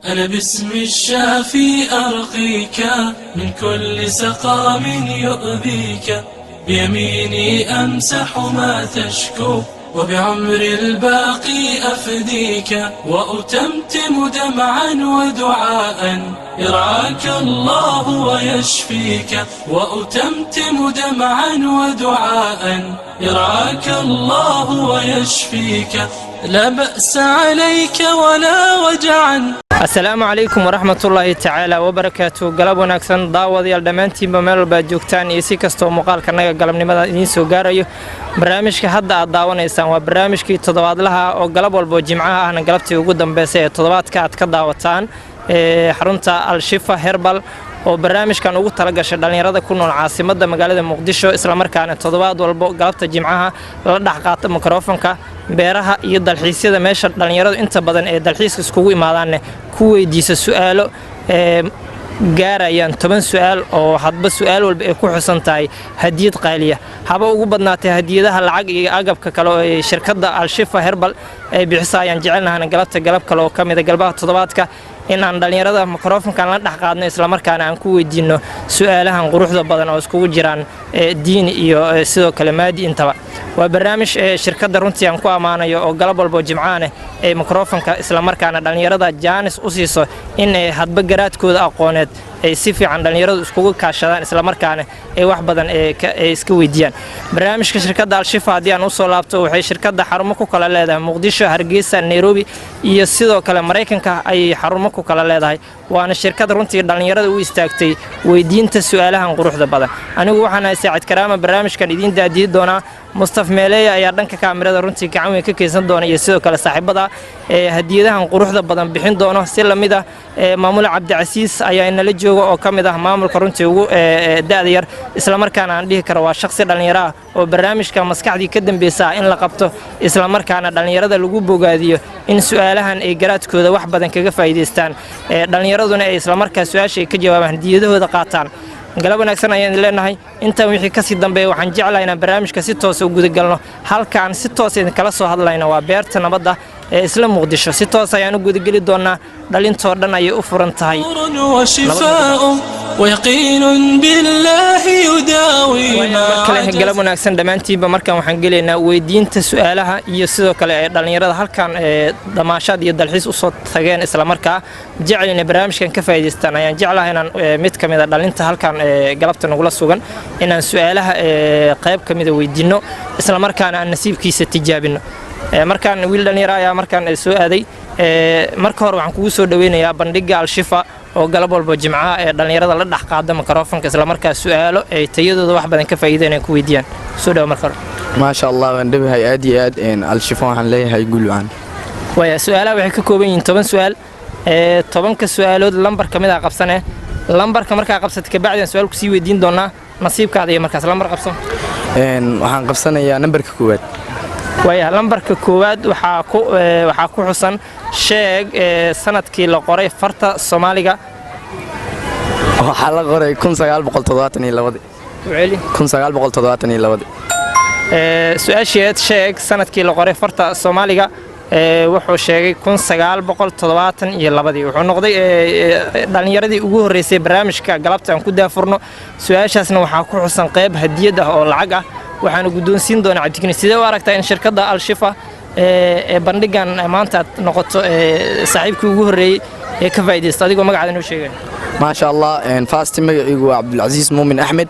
أنا باسم الشافي أرقيك من كل سقام يؤذيك، بيميني أمسح ما تشكو وبعمر الباقي أفديك، وأتمتم دمعا ودعاء يرعاك الله ويشفيك، وأتمتم دمعا ودعاء يرعاك الله ويشفيك، لا بأس عليك ولا وجعا. السلام عليكم ورحمة الله تعالى وبركاته. قلب وناكسن داود يالدمانتين بميل باجوكتان يسي كستو مقال كنغا قلب نمدا إنين سو غارايو برنامجك هدا داوانيسان waa barnaamijkii toddobaadlaha oo galab walba jimcaha ahna galabtii ugu dambeysay ee toddobaadka aad ka daawataan xarunta Al-Shifa Herbal oo barnaamijkan ugu talagashay dhalinyarada ku nool caasimadda magaalada Muqdisho isla markaana toddobaad walba galabta jimcaha la dhax qaato mikrofoonka beeraha iyo dalxiisyada meesha dhalinyaradu inta badan ee dalxiiska iskugu imaadaan ku weydiisa su'aalo gaarayaan 10 su'aal oo hadba su'aal walba ay ku xusan tahay hadiyad qaaliya haba ugu badnaatay hadiyadaha lacag iyo agabka kale ee shirkadda Al-Shifa Herbal ay bixisayaan jecelnaana galabta galab kale oo kamid ah galbaha toddobaadka in aan dhalinyarada mikrofoonkan la dhax qaadno isla markaana aan ku weydiino su'aalahan quruxda badan oo iskugu jiraan diin iyo sidoo kale maadi intaba waa barnaamij shirkadda runtii aan ku amaanayo oo galab walba jimcaane ee mikrofoonka isla markaana dhalinyarada jaanis u siiso in ay hadba garaadkooda aqooneed ay si fiican dhalinyaradu iskugu kaashadaan isla markaana ay wax badan ay iska weydiiyaan barnaamijka shirkadda Al-Shifa hadii aan u soo laabto waxay shirkadda xarumo ku kala leedahay Muqdisho Hargeysa Nairobi iyo sidoo kale Mareykanka ay xarumo ku kala leedahay waana shirkad runtii dhalinyarada u istaagtay weydiinta su'aalahan quruxda badan anigu waxaan ahay Saacid Karaama barnaamijkan idin daadiyi doona Mustafa Meeley ayaa dhanka kaamirada runtii gacan weyn ka keensan doona iyo sidoo kale saaxiibada hadiyadahan quruxda badan bixin doona si lamid ah maamul Cabdicasiis ayaa inala jooga oo kamid ah maamulka runtii ugu daada yar isla markaana aan dhihi karo waa shakhsi dhalinyaro ah oo barnaamijka maskaxdii ka dambeysay in la qabto isla markaana dhalinyarada lagu bogaadiyo in su'aalahan ay garaadkooda wax badan kaga faa'iideystaan dhalinyaraduna ay isla markaa su'aasha ay ka jawaabaan hadiyadahooda qaataan galab wanaagsan ayaan leenahay inta wixii ka sii dambeeyay waxaan jeclahay inaan barnaamijka si toos ah u guda galno halkaan si toos ah kala soo hadlayna waa beerta nabadda ee isla Muqdisho si toos ayaan u guda gali doonaa dhalintoo dhan ay u furan tahay ويقين بالله يداوي kale galab wanaagsan dhamaantiinba markaan waxaan galeynaa weydiinta su'aalaha iyo sidoo kale dhalinyarada halkaan dhamaashad iyo dalxiis u soo tageen isla markaa jecelina barnaamijkan ka faa'iideystaan ayaan jeclahay inaan mid kamid ah dhalinta halkaan galabta nagula sugan inaan su'aalaha qayb kamid ah weydiino isla markaana aan nasiibkiisa tijaabino markaan wiil dhalinyaro ayaa markaan soo aaday marka hore waxaan kugu soo dhaweynayaa bandhiga Al-Shifa oo galab walba jimcaha ee dhalinyarada la dhax qaada mikrofoonka isla markaa su'aalo ay tayadooda wax badan ka faa'iideynayaan ku weydiiyaan soo dhaw marka ما شاء الله وندبها aad iyo aad Al-Shifa waxaan leeyahay guul waan waya su'aalaha waxay ka kooban yihiin 10 su'aal 10ka su'aalood lambar kamid ah qabsanee lambarka markaa qabsatay ka bacdina su'aal ku sii weydiin doonaa nasiibkaada iyo markaas lambar qabsan waxaan qabsanayaa nambarka koowaad waya lambarka koowaad waxa ku xusan sheeg sanadkii la qoray farta Soomaaliga waxa la qoray 1972 weli 1972 su'aasheed sheeg sanadkii la qoray farta Soomaaliga wuxuu sheegay 1972 wuxuu noqday dhalinyaradii ugu horeysay barnaamijka galabta aan ku daafurno su'aashaasna waxa ku xusan qayb hadiyad ah oo lacag ah waxaan guddoonsiin doonaa cabdikani sidee u aragtaa in shirkadda Al-Shifa bandhigan maanta noqoto saaxiibkii ugu horeeyay ee ka faa'iideysta adigoo magacaada noo sheegay ما شاء الله فاستي magacaygu waa Cabdulcasiis Muumin Axmed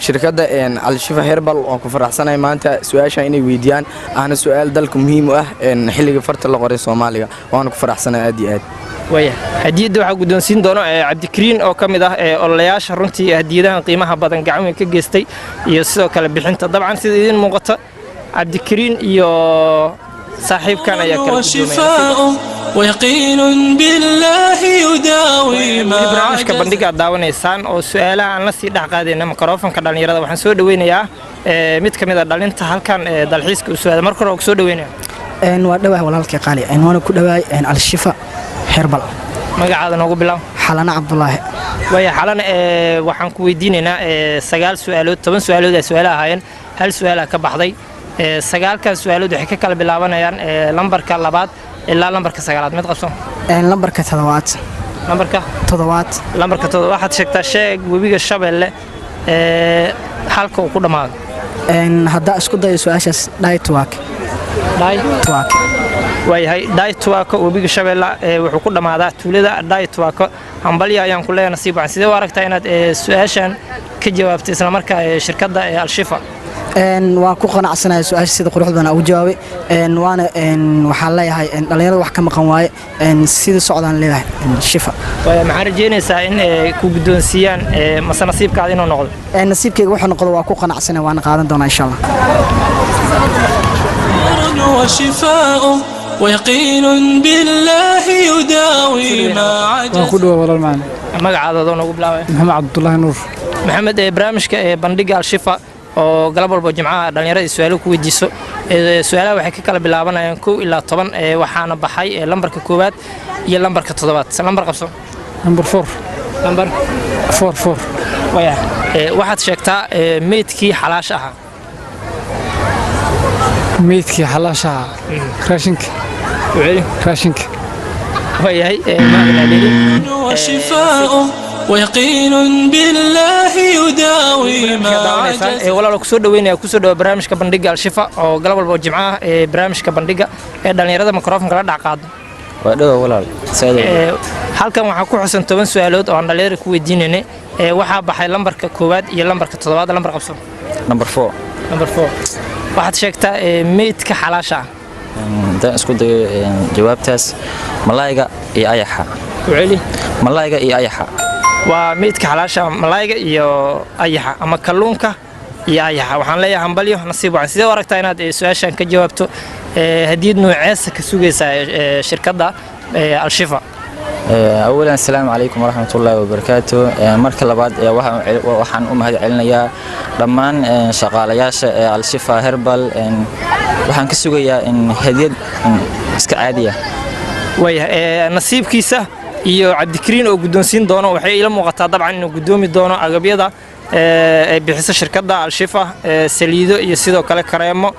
shirkadda Al-Shifa Herbal oo ku faraxsanahay maanta su'aasha inay weydiiyaan ahna su'aal dalka muhiim u ah xilliga farta la qoray Soomaaliga waan ku faraxsanahay aad iyo aad waya hadiyada waxa guddoonsiin doono Cabdikariin oo kamid ah ololayaasha runtii hadiyadahan qiimaha badan gacan weyn ka geystay iyo sidoo kale bixinta dabcan sida idin muuqata Cabdikariin iyo صاحبكان يا وشفاء ويقين بالله يداوي ما برنامجka bandhiga daawaneysaan oo su'aalaha aan la sii dhax qaadayna mikrofoonka dhalinyarada waxaan soo dhaweynayaa mid kamid ah dhalinta halkan dalxiiska u soo markore oo soo dhaweynaya waa dhawahay walaalkay qaali waana ku dhawaay Al-Shifa Herbal magacaada noogu bilaw Xalana Cabdullaahi waya xalana waxaan ku weydiinaynaa 9 su'aalood 10 su'aalood ay su'aalaha hayeen hal su'aal ka baxday sagaalka su'aalood waxay ka kala bilaabanayaan lambarka labaad ilaa lambarka 9aad mid qabso lambarka toddobaad lambarka toddobaad waxaad sheegtaa sheeg webiga Shabeelle halka uu ku dhamaado hadda isku dayo su'aashaas Daitwak waayahay Daitwak webiga Shabeelle wuxuu ku dhamaadaa tuulada Daitwak hambalyo ayaan ku leeyahay nasiib waxaan sidee u aragtaa inaad su'aashan ka jawaabtay isla markaa shirkadda Al-Shifa waan ku qanacsanahay su'aasha sida quruxda badan ugu jawaabay waana waxaan leeyahay dhalinyarada wax ka maqan waaye sida socdaan leeyahay Shifa maxaa rajeynaysaa in ku guddoonsiiyaan mase nasiibkaada inuu noqdo nasiibkayga wuxuu noqdo waa ku qanacsanahay waan qaadan doonaa insha Allah وشفاء ويقين بالله يداوي ما عجز وكله والله المعنى magacaada oo nagu bilaabay محمد عبد الله نور maxamed barnaamijka bandhiga Al-Shifa oo galab walba jimcaha dhalinyarada su'aalo ku weydiiso su'aalaha waxay ka kala bilaabanayaan 1 ilaa 10 waxaana baxay lambarka 1 iyo lambarka 7 lambar qabso نمبر 4 lambar 4 waya waxaad sheegtaa meedkii xalaash ahaa ميتكي حلاشة راشنك وعلي راشنك وياي ما دليل وشفاء ويقين بالله يداوي ما عجز ولا لو كسو دوينaya kusoo dhaw barnaamijka bandhiga Al-Shifa oo galab walba jimcaha barnaamijka bandhiga dhalinyarada mikrofoon kala dhac qaado waa dhaw walaal halkan waxa ku xusan 10 su'aalood oo aan dhalinyarada ku weydiinayna waxa baxay lambarka 1 iyo lambarka 7 lambar qabso number 4 waxaad sheegtaa meedka xalaasha hadaan isku dayo jawaabtaas malaayga iyo ayaxa wali malaayga iyo ayaxa waa meedka xalaasha malaayga iyo ayaxa ama kalluunka iyo ayaxa waxaan leeyahay hambalyo nasiib waxaan sidoo aragtaa inaad su'aashan ka jawaabto hadiyad nooceesa ka sugaysaa shirkadda Al-Shifa أولاً السلام عليكم ورحمة الله وبركاته مركز لبعض وحن هذه علنيا لمان شغالياش Al-Shifa هربل وحن كسويا إن هدية إسكعادية ويا نصيب كيسة iyo Cabdikariin oo guddoonsiin doono waxay ila muuqataa dabcan inuu guddoomi doono agabyada bixisa shirkadda Al-Shifa saliido iyo sidoo kale kareemo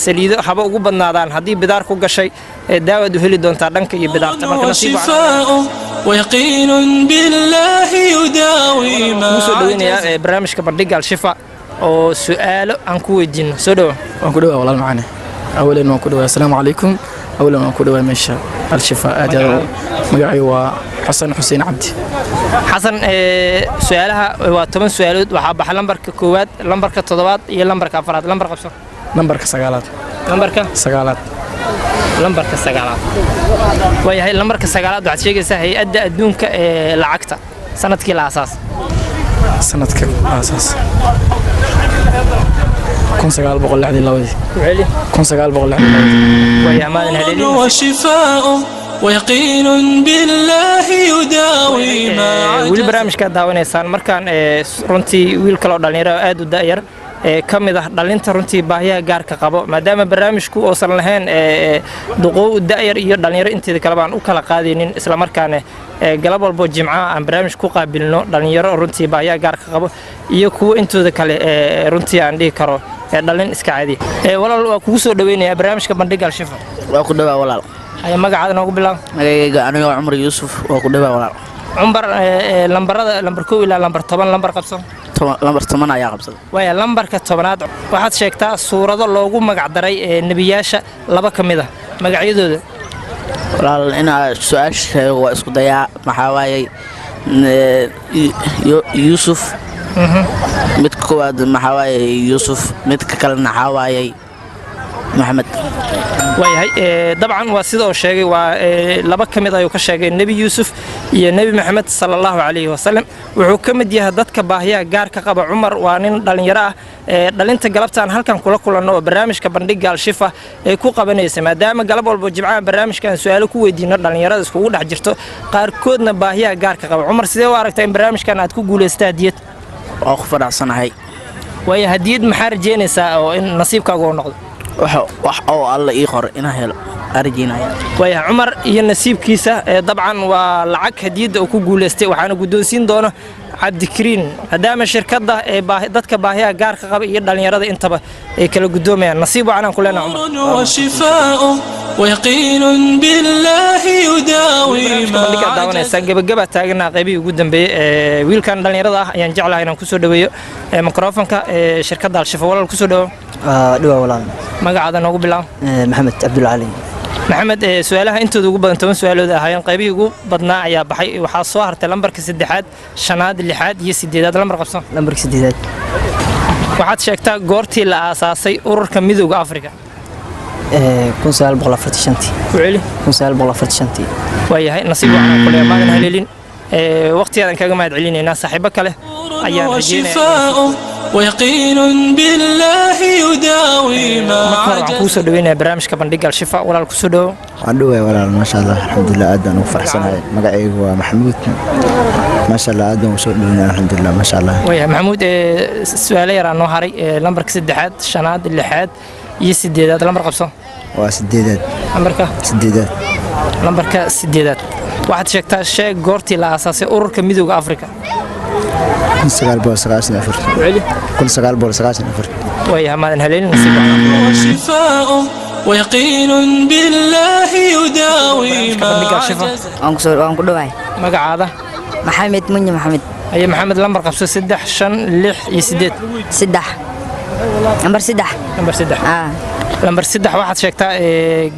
saliido haba ugu badnaadaan hadii bidaar ku gashay daawad u heli doontaa dhanka iyo bidaarta marka nasiib ويقين بالله يداوي ما عجز barnaamijka bandhiga Al-Shifa oo su'aalo aan ku weydiino soo dhaw waan ku dhawahay walaal macane awlan waan ku dhawahay assalaamu calaykum awlan waan ku dhawahay meesha Al-Shifa aad magacay waa Xasan Xuseen Cabdi xasan su'aalaha waa 10 su'aalood waxa baxay lambarka 1 lambarka 7 iyo lambarka 4 lambar qabso lambarka 9aad lambarka 9aad lambarka 9aad wayahay lambarka 9aad waxaad sheegaysaa hay'adda adduunka ee lacagta sanadkii la aasaas sanadka aasaas 1962 وعلي 1962 ويا مالن هليلي وشفاء ويقين بالله يداوي ما عجز wili barnaamijka daawanaysaan markaan runtii wiil kale oo dhalinyaro aad u daayar kamid ah dhalinta runtii baahiyaha gaarka qabo maadaama barnaamijku oosan lahayn duqow daayar iyo dhalinyaro inteeda kale baan u kala qaadaynin isla markaana galab walba jimcaha aan barnaamij ku qaabilno dhalinyaro runtii baahiyaha gaarka qabo iyo kuwa intooda kale runtii aan dhihi karo dhalin iska caadi walaal waa kugu soo dhaweynaya barnaamijka bandhiga Al-Shifa waa ku dhawahay walaal ay magacaada noogu bilaab magacayga aniga Umar Yuusuf waa ku dhawahay walaal عمر lambarada lambar 1 ilaa lambar 10 lambar qabso lambar 10 ayaa qabsaday waya lambarka 10aad waxaad sheegtaa suurado loogu magac daray nabiyaasha laba kamid ah magacyadooda walaal ina su'aasha waa isku dayaa maxaa waayay Yuusuf mid koowaad maxaa waayay Yuusuf mid kale maxaa waayay Maxamed wayahay dabcan waa sidoo sheegay waa laba kamid ayuu ka sheegay nabi Yuusuf iyo nabi Maxamed sallallahu alayhi wasallam wuxuu kamid yahay dadka baahiyaha gaarka qaba Umar waa nin dhalinyaro ah dhalinta galabtaan halkan kula kulanno barnaamijka bandhiga Al-Shifa ee ku qabanaysa maadaama galab walba jimcaha barnaamijkan su'aalo ku weydiino dhalinyarada iskugu dhex jirto qaar koodna baahiyaha gaarka qaba Umar sidee u aragtaa in barnaamijkan aad ku guuleystaa hadiyad oo ku faraxsanahay way hadiyad maxaa rajeynaysaa oo in nasiibkaagu uu noqdo wax oo alla ii qor inaan helo arjinaya way Umar iyo nasiibkiisa dabcan waa lacag hadiyada oo ku guuleystay waxaana guddoonsiin doona cabdikariin maadaama shirkadda ee dadka baahiyaha gaarka qaba iyo dhalinyarada intaba ay kala gudoomayaan nasiib wacan aan ku leenahay cumar وشفاء ويقين بالله يداوي ما daawanaysaa gabagaba taaganaa qaybihii ugu dambeeyay wiilkan dhalinyarada ah ayaan jeclahay inaan kusoo dhaweeyo mikrofonka shirkadda Al-Shifa walaal kusoo dhawo dhawaa walaal magacaada noogu bilaab maxamed cabdul cali maxamed su'aalaha intooda ugu badan 10 su'aalood ahaayeen qaybihii ugu badnaa ayaa baxay waxaa soo hartay lambarka 3aad 5aad 6aad iyo 8aad lambar qabsan lambarka 8aad waxaad sheegtaa goortii la aasaasay ururka midowga Afrika 1945 weli 1945 waayahay nasiib waxaan ku leeyahay maadan haleelin waqtiyadan kaga mahad celinaynaa saaxiibo kale ayaan rajeynayaa ويقين بالله يداوي ما عجز كوسو دوينا برنامجka bandhiga Al-Shifa walaal kusoo dhawo waan dhawaay walaal ma sha Allah alxamdulillah aad baan ugu faraxsanahay magacaygu waa Maxamuud ma sha Allah aad baan soo dhawaynaa alxamdulillah ma sha Allah waya Maxamuud su'aalo yar aan haray lambarka 3aad 5aad 6aad iyo 8aad lambar qabso waa 8aad lambarka 8aad waxaad sheegtaa sheeg goortii la aasaasay ururka midowga Afrika 1994 ويا ما نهلين نصيب وشفاء ويقين بالله يداوي ما عجز أنكو دواي مقعدة محمد مني محمد أي محمد لمبر قبسة 6 5 6 يسدد 6 نمبر 6 لمبر 6 واحد شيكتا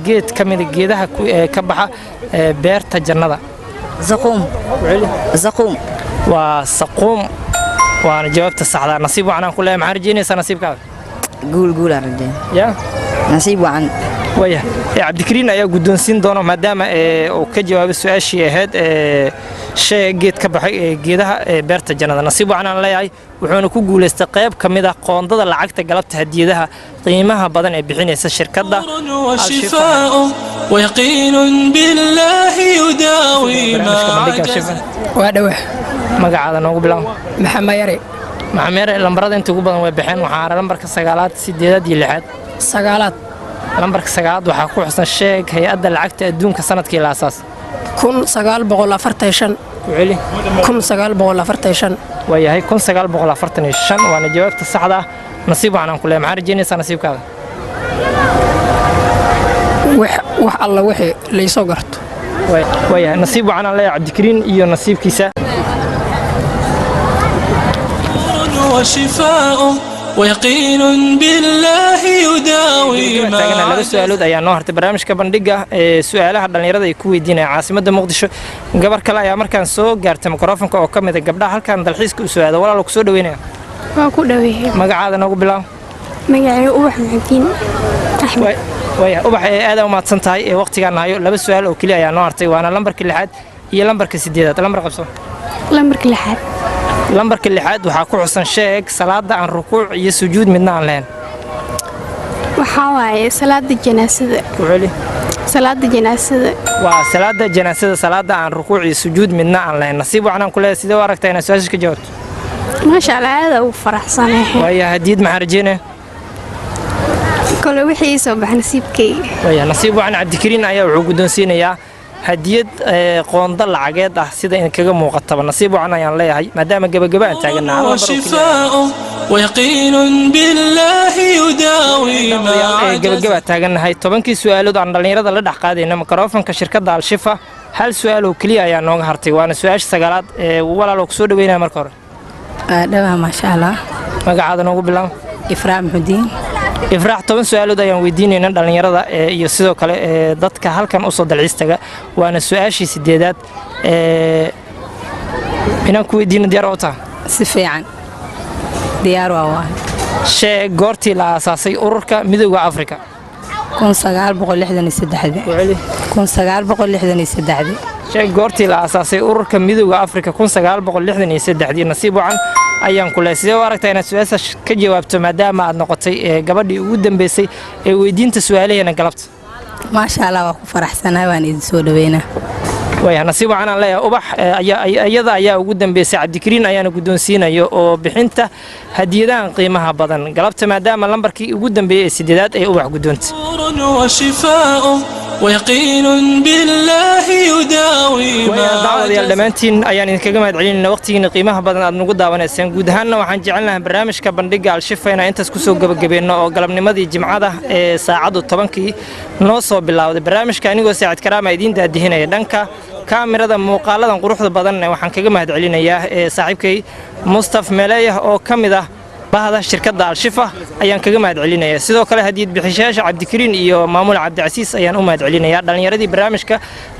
جيت كميد جيدها كبحة بيرتا جنة زقوم وسقوم وانا جاوبت الصح نصيب وعنا كلها معرجين نصيب كذا قول أرجع يا نصيب وعن ويا عبد الكريم يا قدون سين دونا ما دام وكجواب السؤال شيء هاد شيء جيت كبحي جيدها بيرت الجنة نصيب وعنا لا يعي وحنا كقول استقاب كميدا قاندة العقد قلبت هديدها قيمها بدن بحين الشركة ده وشفاء ويقين بالله يداوي ما عجز وادوح magacaada noogu bilaw maxamed yare lambarada inta ugu badan way bixeen waxaa lambarka 9aad 8aad iyo 6aad 9aad lambarka 9aad waxaa ku xusan sheeg hay'adda lacagta adduunka sanadkii la aasaas 1945 weli 1945 wayahay 1945 waana jawaabta saxda ah nasiib waxaan ku leeyahay maxaa rajaynaysaa nasiibkaaga wax alla wixii laysoo garto wayahay nasiib waxaan leeyahay cabdikariin iyo nasiibkiisa وشفاء ويقين بالله يداوي ما laga su'aalood ayaa noo hartay barnaamijka bandhiga su'aalaha dhalinyarada ay ku weydiinayaan caasimadda Muqdisho gabar kale ayaa markaan soo gaartay mikrofonka oo kamid ah gabdhaha halkan dalxiiska u soo aado walaal ku soo dhaweynaya waa ku dhaweeyay magacaada noogu bilaw magacaygu ubax maxamuud axmed waya ubax aad u maadsan tahay waqtigan hayo laba su'aal oo kaliya ayaa noo hartay waana lambarka 6aad iyo lambarka 8aad lambar qabso lambarka 6aad lambarka 6aad waxaa ku xusan sheeg salaada aan rukuuc iyo sujuud midna aan lahayn waxa waaye salaada janaasada wali salaada janaasada waa salaada janaasada salaada aan rukuuc iyo sujuud midna aan lahayn nasiib waxaan ku leeyahay sidoo aragtay inaa su'aasha ka jawaabto ma sha Allah aad u faraxsanahay waya hadiyad maxaa rajeynaa kale wixii soo baxay nasiibkayga waya nasiib waxaan cabdikariin ayaa wuxuu guddoonsiinayaa hadiyad qoonda lacageed ah sida in kaga muuqataba nasiib waxaan ayaan leeyahay maadaama gabagaba aan taaganahay وشفاء ويقين بالله يداوي ما عجز gabagaba taaganahay 10kii su'aalood aan dhalinyarada la dhax qaadayna mikrofonka shirkadda Al-Shifa hal su'aal oo kaliya ayaa nooga hartay waana su'aasha 9aad walaal ku soo dhaweynaa marka hore dhawaha ma sha Allah magacaada noogu bilaw ifraam xudiin ifraax 10 su'aalood ayaan weydiinaynaa dhalinyarada iyo sidoo kale dadka halkan u soo dalxiistaga waana su'aashii 8aad inaan ku weydiino diyaar oo taa si fiican diyaar waa sheeg goortii la aasaasay ururka midowga Afrika 1963 sheeg goortii la aasaasay ururka midowga Afrika 1963 nasiib wacan ayaan ku leeyahay sidoo aragtay inaad su'aasha ka jawaabto maadaama aad noqotay gabadhii ugu dambeysay ee weydiinta su'aalaheena galabta ما شاء الله waa ku faraxsanahay waan idin soo dhaweynaa waya nasiib waxaan leeyahay ubax ayada ayaa ugu dambeysay cabdikariin ayaana guddoonsiinayo oo bixinta hadiyadahan qiimaha badan galabta maadaama lambarkii ugu dambeeyay 8aad ay ubax guddoontay وشفاء ويقين بالله يداوي ما daawadayaal عجزت dhammaantiin ayaan idinkaga mahad celinayna waqtigiina qiimaha badan aad nagu daawanayseen guud ahaanna waxaan jecelnahay barnaamijka bandhiga Al-Shifa inaan intaas ku soo gabagabeeyno oo galabnimadii Jimcada ee saacadu 10kii noo soo bilowday barnaamijka anigoo Saacid Karaama idiin daadihinaya dhanka kaamirada muuqaaladan quruxda badan waxaan kaga mahad celinayaa saaxiibkay Mustafa Meeleeyah oo kamid ah bahda shirkadda Al-Shifa ayaan kaga mahad celinayaa sidoo kale hadiyad bixiyaasha Cabdikariin iyo maamul Cabdicasiis ayaan u mahad celinayaa dhalinyaradii barnaamijka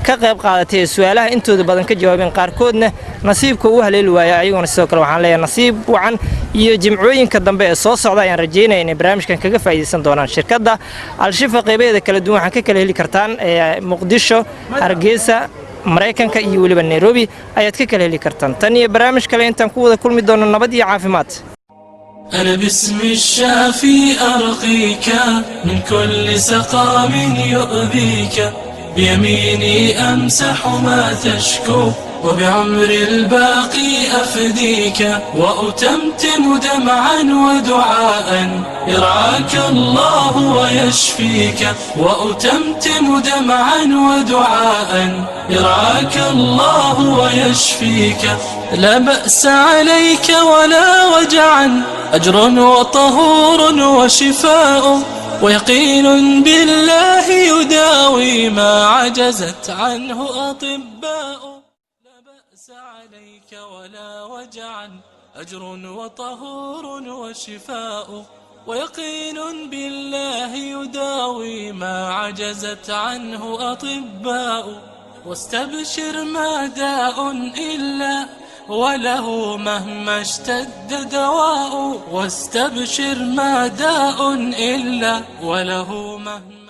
ka qayb qaadatay su'aalaha intooda badan ka jawaabeen qaarkoodna nasiibka uu haleeli waayay ayaguna sidoo kale waxaan leeyahay nasiib wacan iyo jimcooyinka dambe ee soo socda ayaan rajeynayaa in barnaamijkan kaga faa'iideysan doonaan shirkadda Al-Shifa qaybaheeda kala duwan waxaan ka kala heli kartaan Muqdisho Hargeysa Mareykanka iyo waliba Nairobi ayaad ka kala heli kartaan tan iyo barnaamij kale intaan ku wada kulmi doono nabad iyo caafimaad أنا باسم الشافي أرقيك من كل سقام يؤذيك بيميني أمسح ما تشكو وبعمر الباقي أفديك وأتمتم دمعا ودعاء يرعاك الله ويشفيك وأتمتم دمعا ودعاء يرعاك الله ويشفيك لا بأس عليك ولا وجعا أجر وطهور وشفاء ويقين بالله يداوي ما عجزت عنه أطباء لا بأس عليك ولا وجعا أجر وطهور وشفاء ويقين بالله يداوي ما عجزت عنه أطباء واستبشر ما داء إلا وله مهما اشتد دواء واستبشر ما داء إلا وله مهما